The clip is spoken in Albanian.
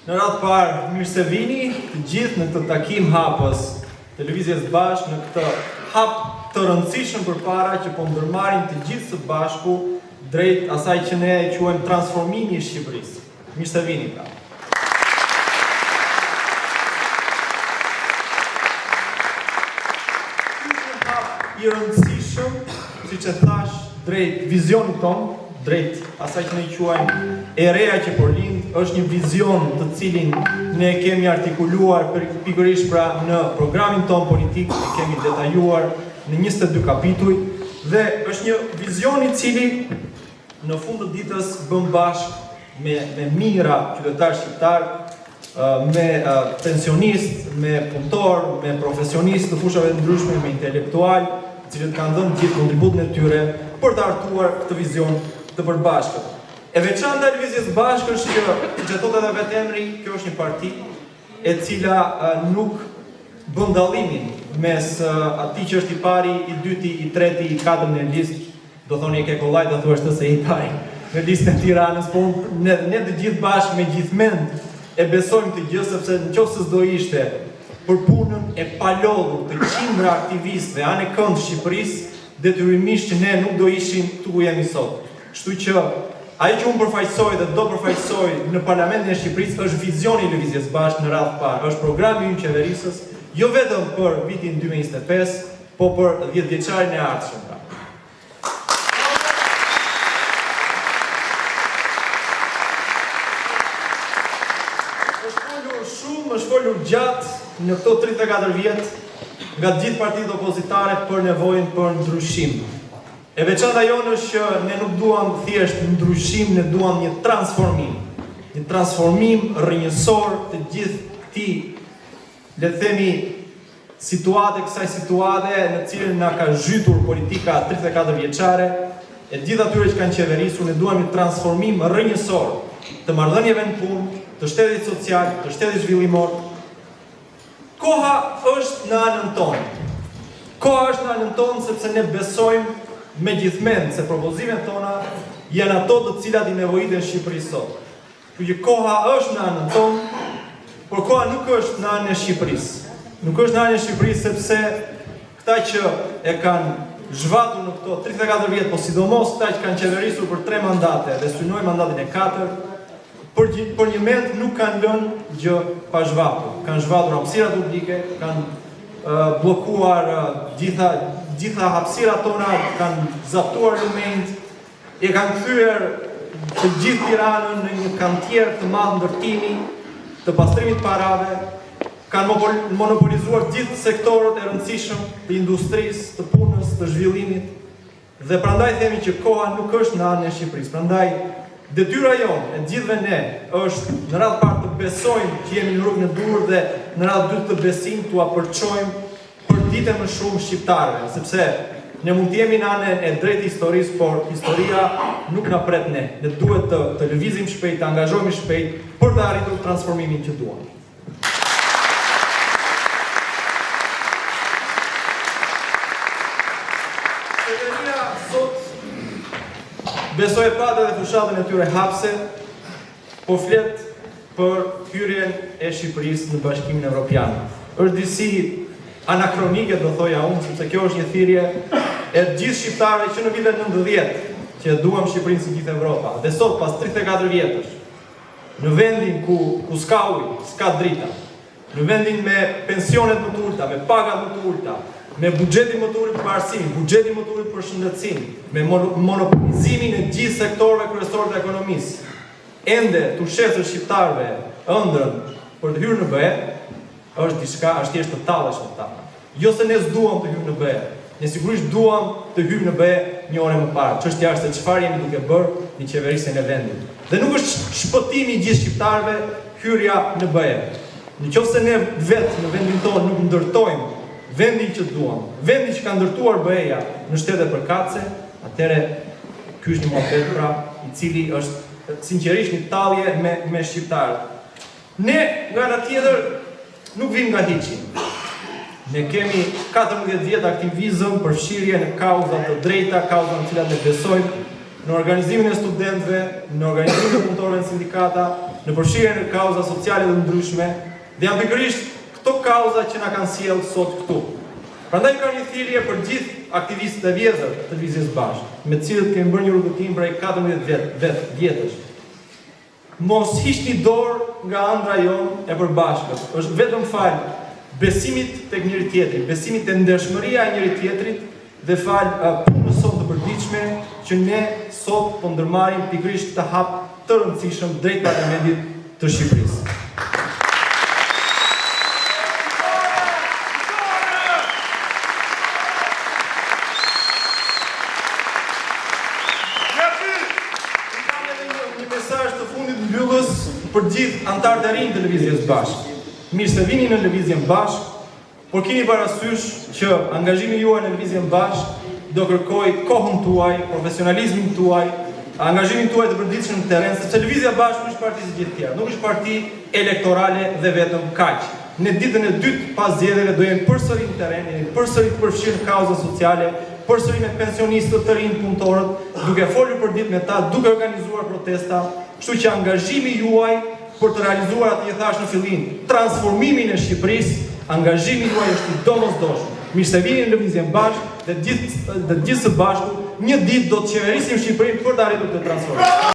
Në radhë parë, mirë se vini të gjithë në këtë takim hapës Televizjes Bashkë, në këtë hap të rëndësishëm përpara që po ndërmarrim të gjithë së bashku drejt asaj që ne e quajmë transformimi i Shqipërisë. Mirë se vini pra. Ky hap i rëndësishëm, siç e thash, drejt vizionit tonë, drejt asaj që ne i quajmë ereja që po lind, është një vizion të cilin ne kemi artikuluar pikërisht pra në programin ton politik, e kemi detajuar në 22 kapituj dhe është një vizion i cili në fund të ditës bën bashkë me mijëra qytetarë shqiptar, me pensionistë, me punëtor, me profesionistë të fushave të ndryshme, me intelektual, të cilët kanë dhënë gjithë kontributin e tyre për të hartuar këtë vizion të përbashkët. E veçanta e Lëvizjes Bashkë është që thot edhe vetë emri, kjo është një parti e cila nuk bën dallimin mes atij që është i pari, i dyti, i treti, i katërt në listë, do thoni e ke kollaj do thuash të se i pari në listën e Tiranës, po ne të gjithë bashkë me gjithmend e besojmë të gjë, sepse nëse s'do ishte për punën e palodhur të qindra aktivistëve anë kënd Shqipërisë, detyrimisht që ne nuk do ishim këtu ku jemi sot. Kështu që ai që unë përfaqësoj dhe do përfaqësoj në Parlamentin e Shqipërisë është vizioni i Lëvizjes Bashkë në radhë parë, është programi i qeverisës, jo vetëm për vitin 2025, po për 10 vjeçarin e ardhshëm. Është folur gjatë në këto 34 vjet nga të gjithë partitë opozitare për nevojën për ndryshim. E veçanta jonë është që ne nuk duam thjesht ndryshim, ne duam një transformim. Një transformim rrënjësor të gjithë këtij, le të themi, kësaj situate në cilën na ka zhytur politika 34 vjeçare, e gjithë atyre që kanë qeverisur, ne duam një transformim rrënjësor të marrëdhënieve në punë, të shtetit social, të shtetit zhvillimor. Koha është në anën tonë. Koha është në anën tonë sepse ne besojmë me gjithmend se propozimet tona janë ato të cilat i nevojiten Shqipërisë sot. Kështu që koha është në anën tonë, por koha nuk është në anën e Shqipërisë. Nuk është në anën e Shqipërisë sepse këta që e kanë zhvatur në këto 34 vjet, po sidomos këta që kanë qeverisur për 3 mandate dhe synojnë mandatin e 4, për një mend nuk kanë lënë gjë pa zhvatur. Kanë zhvatur hapësirat publike, kanë bllokuar gjitha hapësirat tona, kanë zaptuar lumenjt, e kanë kthyer të gjithë Tiranën në një kantier të madh ndërtimi, të pastrimit parave, kanë monopolizuar gjithë sektorët e rëndësishëm të industrisë, të punës, të zhvillimit, dhe prandaj themi që koha nuk është në anën e Shqipërisë. Prandaj detyra jonë e gjithëve ne është në radhë parë të besojmë që jemi në rrugën e dur dhe në radhë dytë të besim t'u apërçojmë për dite më shumë shqiptarëve, sepse ne mund të jemi në anën e drejtë historisë, por historia nuk na pret ne. Ne duhet të lëvizim shpejt, të angazhohemi shpejt për të arritur transformimin që duam. Qeveria sot besoj e patë dhe fushatën e tyre hapse, po flet për hyrjen e Shqipërisë në Bashkimin Evropian. Është disi anakronike, do thoja unë, sepse kjo është një thirrje e gjithë shqiptarëve që në vitet 90 që duam Shqipërinë si gjithë Evropa. Dhe sot, pas 34 vjetësh, në vendin ku s'ka ujë, s'ka drita, në vendin me pensionet më të ulta, me pagat më të ulta, me buxhetin më të ulët për arsim, buxhetin më të ulët për shëndetësim, me monopolizimin e gjithë sektorëve kryesorë të ekonomisë, ende të shesër shqiptarëve ëndrrën për të hyrë në BE, është diçka, është thjesht të talleshme ta. Jo se ne s'duam të hyjmë në BE, ne sigurisht duam të hyjmë në BE një orë më parë. Çështja është se çfarë jemi duke bërë në qeverisjen e vendit. Dhe nuk është shpëtimi i gjithë shqiptarëve hyrja në BE. Nëse ne vetë në vendin tonë nuk ndërtojmë vendin që duam, vendin që ka ndërtuar BE-ja në shtete përkatëse, atëherë ky është një mohabet pra i cili është sinqerisht një tallje me shqiptarët. Ne nga ana tjetër nuk vim nga hiçi. Ne kemi 14 vjet aktivizëm për fshirje në kauza të drejta, kauza në cilat ne besojmë, në organizimin e studentëve, në organizimin e punëtorëve në sindikata, në përfshirjen e kauza sociale dhe ndryshme, dhe janë pikërisht këto kauza që na kanë sjellë sot këtu. Prandaj ka një thirrje për gjithë aktivistët e vjetër të Lëvizjes Bashk, me të cilët kemi bërë një rrugëtim prej 14 vjetësh. Mos hiqni dorë nga ëndra jonë e përbashkët. Është vetëm fal besimit tek njëri tjetri, besimit te ndershmëria e njëri tjetrit dhe fal punës sot të përditshme që ne sot po ndërmarrim pikërisht këtë hap të rëndësishëm drejt Parlamentit të Shqipërisë. Mesazh të fundit mbyllës për gjithë anëtarët e rinj të Lëvizjes Bashk. Mirë se vini në Lëvizjen Bashk, por keni parasysh që angazhimi juaj në Lëvizjen Bashk do kërkojë kohën tuaj, profesionalizmin tuaj, angazhimin tuaj të përditshëm në terren, sepse Lëvizja Bashk nuk është parti si gjithë tjerë, nuk është parti elektorale dhe vetëm kaq. Në ditën e dytë pas zgjedhjeve do jemi përsëri në terren, jemi përsëri të përfshirë në kauza sociale, përsëri me pensionistët të rinj punëtorët, duke folur për ditë me ta, duke organizuar protesta, kështu që angazhimi juaj për të realizuar atë që thash në fillim, transformimin e Shqipërisë, angazhimi juaj është i domosdoshëm. Mirë se vini në Lëvizjen Bashk dhe gjithë së bashku, një ditë do të qeverisim Shqipërinë për të arritur të transformojmë.